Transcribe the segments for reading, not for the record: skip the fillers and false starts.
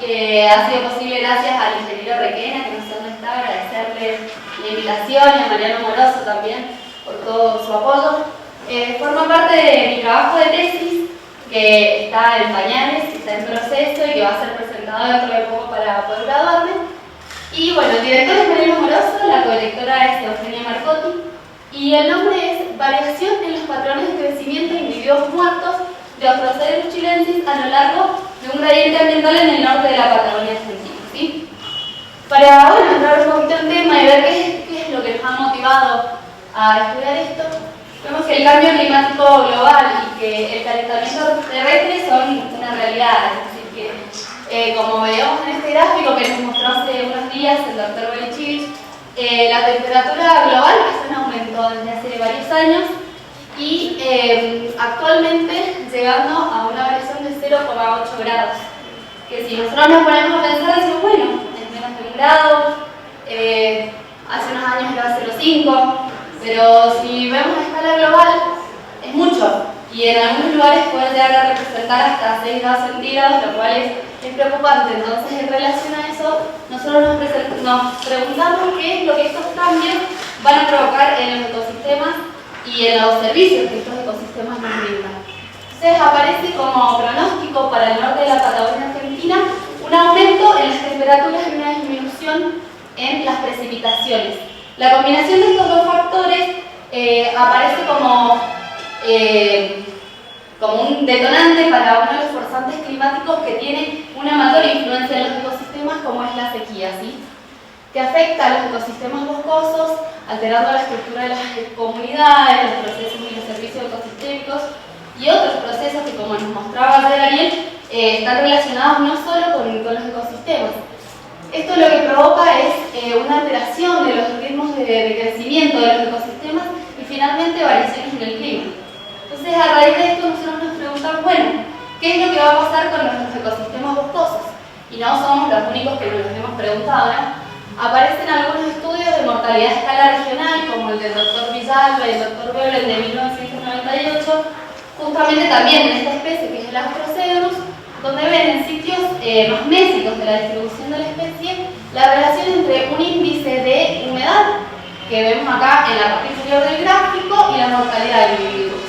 que ha sido posible gracias al ingeniero Requena, que no sé dónde está, agradecerle la invitación, y a Mariano Moroso también por todo su apoyo. Forma parte de mi trabajo de tesis, que está en pañales, que está en proceso y que va a ser presentado dentro de poco para poder graduarme. Y bueno, el director es Mariano Moroso, la codirectora es Eugenia Marcotti, y el nombre es Variación en los patrones de crecimiento de individuos muertos de Australocereus chilensis a lo largo de un gradiente ambiental en el norte de la Patagonia argentina, ¿sí? Para entrar un poquito en tema y ver qué es lo que nos ha motivado a estudiar esto, vemos que el cambio climático global y que el calentamiento terrestre son una realidad, es decir, que como veíamos en este gráfico que nos mostró hace unos días el doctor Belichivich, la temperatura global está en aumento desde hace varios años y actualmente llegando a una variación de 0,8 grados. Que si nosotros nos ponemos a pensar, decimos, bueno, es menos de 1 grado, hace unos años era 0,5, pero si vemos a escala global, es mucho. Y en algunos lugares puede llegar a representar hasta 6 grados centígrados, lo cual es preocupante. Entonces, en relación a eso, nosotros nos preguntamos qué es lo que estos cambios van a provocar en los ecosistemas y en los servicios que estos ecosistemas nos brindan. Entonces, aparece como pronóstico para el norte de la Patagonia argentina un aumento en las temperaturas y una disminución en las precipitaciones. La combinación de estos dos factores aparece como un detonante para uno de los forzantes climáticos que tiene una mayor influencia en los ecosistemas, como es la sequía, ¿sí? Que afecta a los ecosistemas boscosos, alterando la estructura de las comunidades, los procesos y los servicios ecosistémicos y otros procesos que, como nos mostraba ayer Ariel, están relacionados no solo con los ecosistemas. Esto lo que provoca es una alteración de los ritmos de crecimiento de los ecosistemas y finalmente variaciones en el clima. Entonces, a raíz de esto nosotros nos preguntamos, bueno, ¿qué es lo que va a pasar con nuestros ecosistemas boscosos? Y no somos los únicos que nos lo hemos preguntado, ¿no? Aparecen algunos estudios de mortalidad a escala regional, como el del Dr. Villalba y el Dr. Beulen de 1998, justamente también en esta especie que es el Australocereus, donde ven en sitios más mésicos de la distribución de la especie la relación entre un índice de humedad, que vemos acá en la parte inferior del gráfico, y la mortalidad de individuos.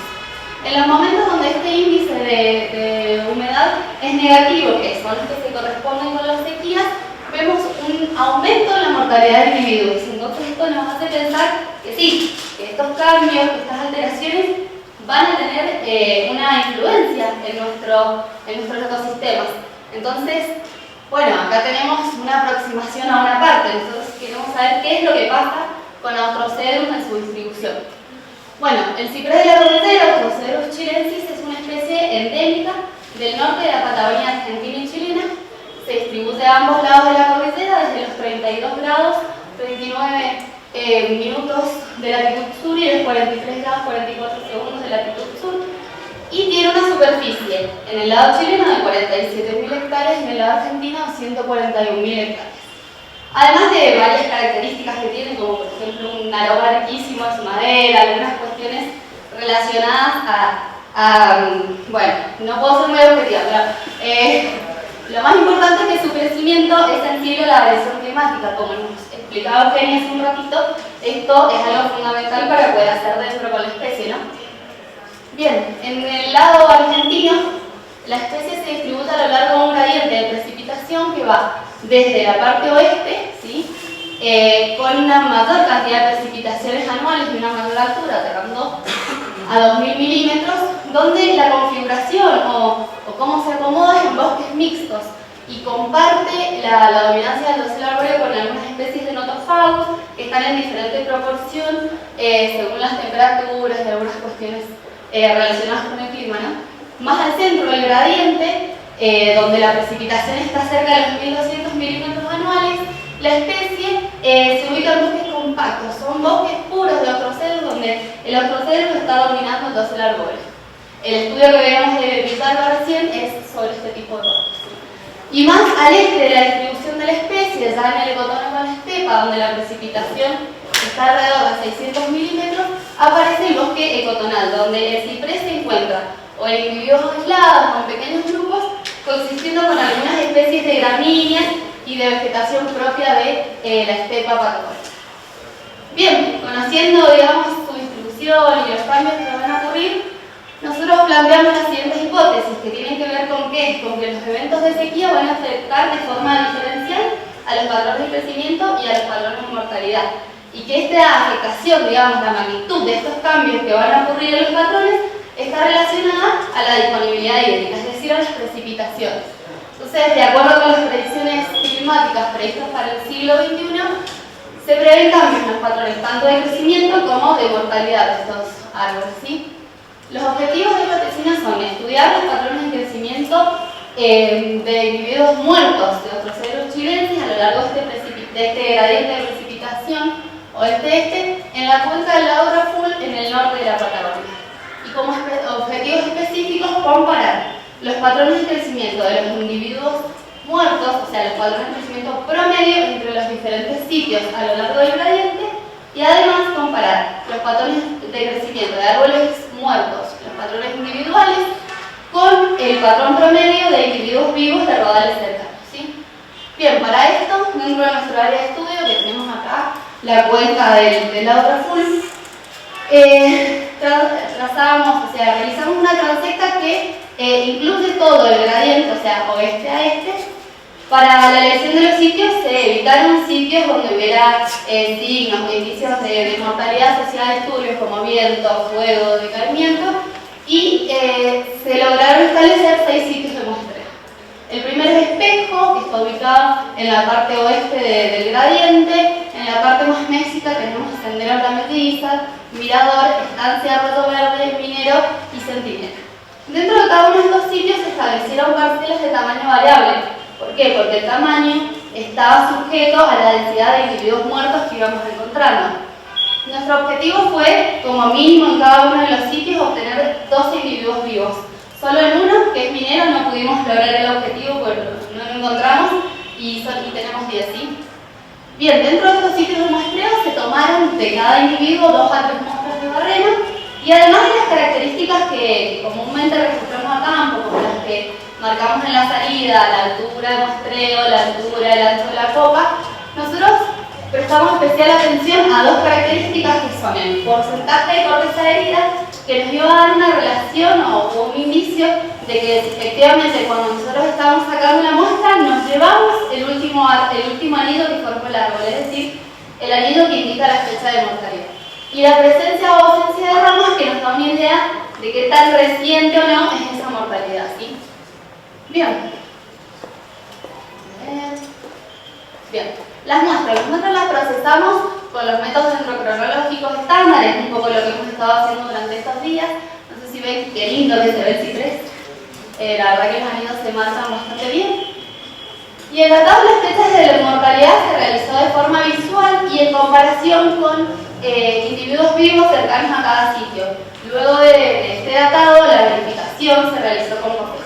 En los momentos donde este índice de humedad es negativo, que son los que se corresponden con las sequías, vemos un aumento en la mortalidad de individuos. Entonces esto nos hace pensar que sí, que estos cambios, que estas alteraciones van a tener una influencia en nuestros ecosistemas. Entonces, bueno, acá tenemos una aproximación a una parte, entonces queremos saber qué es lo que pasa con Australocereus en su distribución. Bueno, el ciprés de la cordillera, Australocereus chilensis, es una especie endémica del norte de la Patagonia argentina y chilena. Se distribuye a ambos lados de la cordillera, desde los 32 grados 39 minutos de latitud sur y los 43 grados 44 segundos de latitud sur, y tiene una superficie en el lado chileno de 47.000 hectáreas y en el lado argentino de 141.000 hectáreas. Además de varias características que tiene, como por ejemplo un aroma riquísimo de su madera, algunas cuestiones relacionadas bueno, no puedo ser muy objetiva, pero lo más importante es que su crecimiento es sensible a la variación climática. Como nos explicaba Eugenia hace un ratito, esto es algo fundamental para poder hacer dentro con la especie, ¿no? Bien, en el lado argentino, la especie se distribuye a lo largo de un gradiente de precipitación que va desde la parte oeste, ¿sí? Con una mayor cantidad de precipitaciones anuales y una mayor altura, llegando a 2.000 milímetros, donde la configuración o cómo se acomoda es en bosques mixtos y comparte la dominancia del dosel arbóreo con algunas especies de notofagos que están en diferente proporción según las temperaturas y algunas cuestiones relacionadas con el clima, ¿no? Más al centro del gradiente, donde la precipitación está cerca de los 1.200 milímetros anuales, la especie se ubica en bosques compactos, son bosques puros de Australocereus donde el Australocereus está dominando el dosel arbóreo. El estudio que veíamos de Villalba recién es sobre este tipo de bosques. Y más al este de la distribución de la especie, ya en el ecotono con la estepa, donde la precipitación está alrededor de 600 milímetros, aparece el bosque ecotonal, donde el ciprés se encuentra o en individuos aislados o en pequeños grupos, coexistiendo con algunas especies especies de gramíneas y de vegetación propia de la estepa patagónica. Bien, conociendo, digamos, su distribución y los cambios que van a ocurrir, nosotros planteamos las siguientes hipótesis que tienen que ver con qué, con que los eventos de sequía van a afectar de forma diferencial a los patrones de crecimiento y a los patrones de mortalidad. Y que esta afectación, digamos, la magnitud de estos cambios que van a ocurrir en los patrones está relacionada a la disponibilidad hídrica, es decir, a las precipitaciones. Entonces, de acuerdo con las predicciones climáticas previstas para el siglo XXI, se prevén cambios en los patrones tanto de crecimiento como de mortalidad de estos árboles, ¿sí? Los objetivos de protección son estudiar los patrones de crecimiento de individuos muertos de Ostraceros chilensis a lo largo de este gradiente de precipitación oeste-este en la cuenca del lago Raful en el norte de la Patagonia. Y como objetivos específicos, comparar los patrones de crecimiento de los individuos muertos, o sea, los patrones de crecimiento promedio entre los diferentes sitios a lo largo del gradiente, y además comparar los patrones de crecimiento de árboles muertos, los patrones individuales, con el patrón promedio de individuos vivos de rodales cercanos, ¿sí? Bien, para esto, dentro de nuestro área de estudio, que tenemos acá la cuenca del lago Raful, trazamos, o sea, realizamos una transecta que incluye todo el gradiente, o sea, oeste a este. Para la elección de los sitios se evitaron sitios donde hubiera signos o indicios de mortalidad asociada a disturbios como viento, fuego, decaimiento, y se lograron establecer 6 sitios de muestreo. El primero es Espejo, que está ubicado en la parte oeste del gradiente. En la parte más méxica tenemos Sendero La Melliza, Mirador, Estancia Arroyo Verde, Minero y Centinela. Dentro de cada uno de estos sitios se establecieron parcelas de tamaño variable. ¿Por qué? Porque el tamaño estaba sujeto a la densidad de individuos muertos que íbamos encontrando. Nuestro objetivo fue, como mínimo en cada uno de los sitios, obtener 12 individuos vivos. Solo en uno, que es Minero, no pudimos lograr el objetivo porque no lo encontramos y tenemos 10, ¿sí? Bien, dentro de estos sitios de muestreo se tomaron de cada individuo 2 a 3 muestras de barreno y además de las características que comúnmente registramos a campo, como las que marcamos en la salida, la altura de muestreo, la altura, el ancho de la copa, nosotros prestamos especial atención a 2 características que son el porcentaje de corteza herida, que nos iba a dar una relación o un indicio de que efectivamente cuando nosotros estábamos sacando la muestra nos llevamos el último anillo que formó el árbol, es decir, el anillo que indica la fecha de mortalidad. Y la presencia o ausencia de ramas que nos da una idea de qué tan reciente o no es esa mortalidad, ¿sí? Bien. Bien. Las muestras las procesamos con los métodos dendrocronológicos estándares, un poco lo que hemos estado haciendo durante estos días. No sé si ven qué lindo que se ve el ciprés. La verdad que los anillos se marcan bastante bien. Y el datado de las fechas de la mortalidad se realizó de forma visual y en comparación con individuos vivos cercanos a cada sitio. Luego de este datado, la verificación se realizó con cofres.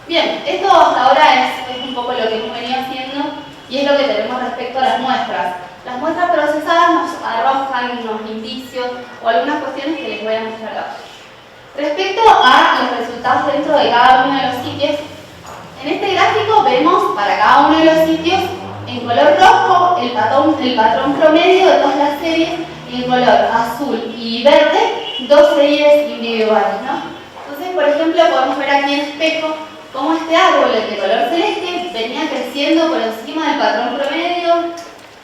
Bien, esto hasta ahora es un poco lo que hemos venido haciendo y es lo que tenemos respecto a las muestras. Las muestras procesadas nos arrojan unos indicios o algunas cuestiones que les voy a mostrar ahora. Respecto a los resultados dentro de cada uno de los sitios, en este gráfico vemos para cada uno de los sitios en color rojo el patrón promedio de todas las series y en color azul y verde 2 series individuales, ¿no? Entonces, por ejemplo, podemos ver aquí en Espejo cómo este árbol, el de color celeste, venía creciendo por encima del patrón promedio,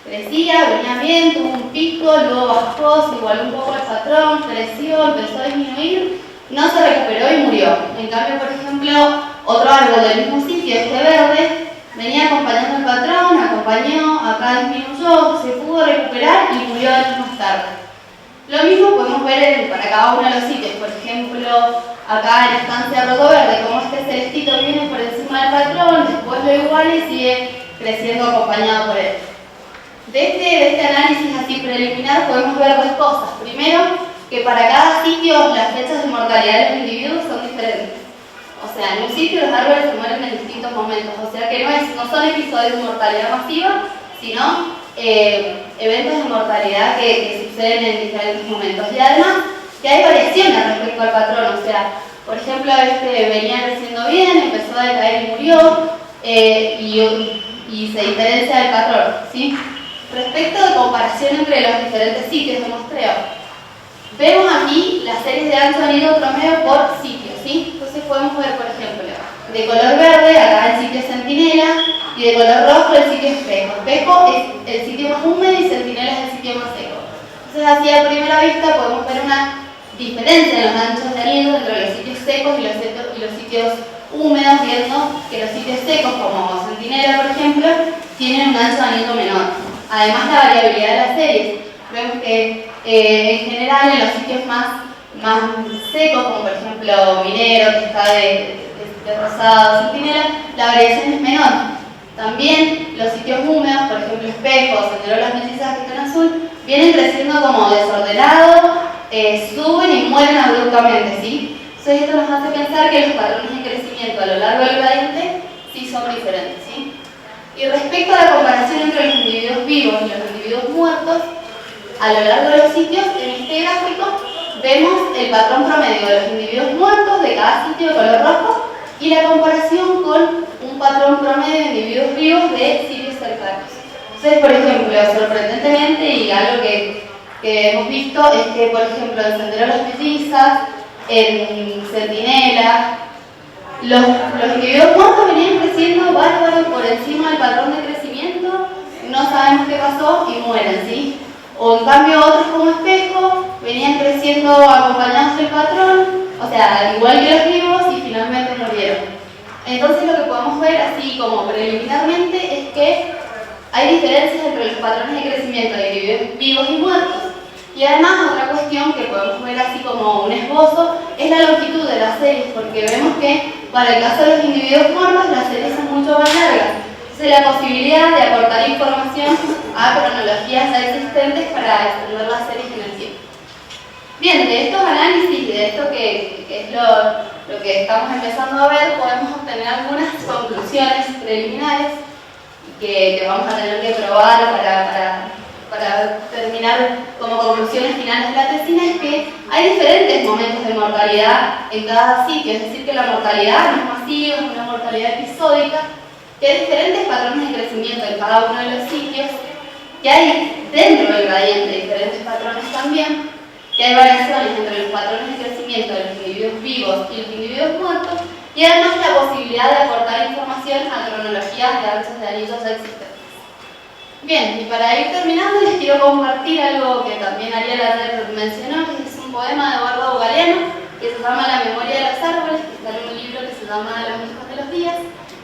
crecía, venía bien, tuvo un pico, luego bajó, se igualó un poco el patrón, creció, empezó a disminuir, no se recuperó y murió. En cambio, por ejemplo, otro árbol del mismo sitio, este verde, venía acompañando el patrón, acompañó, acá disminuyó, se pudo recuperar y murió años más tarde. Lo mismo podemos ver para cada uno de los sitios, por ejemplo, acá en Estancia Arroyo Verde, como este celestito viene por encima del patrón, después lo iguala y sigue creciendo acompañado por él. De este análisis así preliminar podemos ver 2 cosas. Primero, que para cada sitio las fechas de mortalidad de los individuos son diferentes. O sea, en un sitio los árboles se mueren en distintos momentos, o sea que no son episodios de mortalidad masiva, sino eventos de mortalidad que suceden en diferentes momentos. Y además, que hay variaciones respecto al patrón, o sea, por ejemplo, este venía creciendo bien, empezó a decaer y murió, y se diferencia del patrón, ¿sí? Respecto de comparación entre los diferentes sitios de muestreo, vemos aquí las series de ancho de anillo promedio por sitio, ¿sí? Entonces podemos ver, por ejemplo, de color verde acá el sitio Centinela y de color rojo el sitio Espejo. Espejo es el sitio más húmedo y Centinela es el sitio más seco. Entonces así a primera vista podemos ver una diferencia en los anchos de anillo entre los sitios secos y los sitios húmedos, viendo que los sitios secos, como Centinela por ejemplo, tienen un ancho de anillo menor. Además la variabilidad de las series. Vemos que en general en los sitios más secos, como por ejemplo Minero, que está de rosado, Centinela, la variación es menor. También los sitios húmedos, por ejemplo Espejo, Senderolas Mellizas que están azul, vienen creciendo como desordenados, suben y mueren abruptamente, ¿sí? Entonces esto nos hace pensar que los patrones de crecimiento a lo largo del gradiente sí son diferentes, ¿sí? Y respecto a la comparación entre los individuos vivos y los individuos muertos, a lo largo de los sitios, en este gráfico, vemos el patrón promedio de los individuos muertos de cada sitio de color rojo y la comparación con un patrón promedio de individuos vivos de sitios cercanos. Entonces, por ejemplo, sorprendentemente, y algo que hemos visto, es que, por ejemplo, en Senderolas Mellizas, en Centinela, los individuos muertos venían creciendo bárbaro por encima del patrón de crecimiento, no sabemos qué pasó y mueren, ¿sí? O en cambio otros como Espejo venían creciendo acompañados del patrón, o sea, igual que los vivos y finalmente murieron. Entonces lo que podemos ver así como preliminarmente es que hay diferencias entre los patrones de crecimiento de individuos vivos y muertos. Y además otra cuestión que podemos ver así como un esbozo es la longitud de las series, porque vemos que para el caso de los individuos muertos las series son mucho más largas. Entonces la posibilidad de aportar información a cronologías ya existentes para extender las series en el tiempo. Bien, de estos análisis, de esto que es lo que estamos empezando a ver, podemos obtener algunas conclusiones preliminares que vamos a tener que probar para terminar como conclusiones finales de la tesina. Es que hay diferentes momentos de mortalidad en cada sitio, es decir, que la mortalidad no es masiva, es una mortalidad episódica, que hay diferentes patrones de crecimiento en cada uno de los sitios, que hay dentro del gradiente diferentes patrones también, que hay variaciones entre los patrones de crecimiento de los individuos vivos y los individuos muertos, y además la posibilidad de aportar información a cronologías de anchos de anillos ya existentes. Bien, y para ir terminando les quiero compartir algo que también Ariel ayer mencionó, que es un poema de Eduardo Galeano, que se llama La memoria de los árboles, que está en un libro que se llama Los hijos de los días,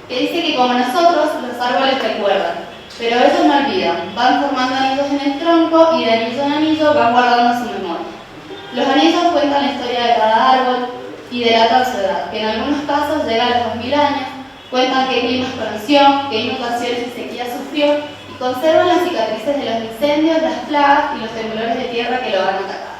que dice que como nosotros, los árboles recuerdan, pero ellos no olvidan, van formando anillos en el tronco y de anillo en anillo van guardando su memoria. Los anillos cuentan la historia de cada árbol y delatan su edad, que en algunos casos llega a los 2000 años, cuentan qué climas conoció, qué inundaciones y sequías sufrió, y conservan las cicatrices de los incendios, las plagas y los temblores de tierra que lo han atacado.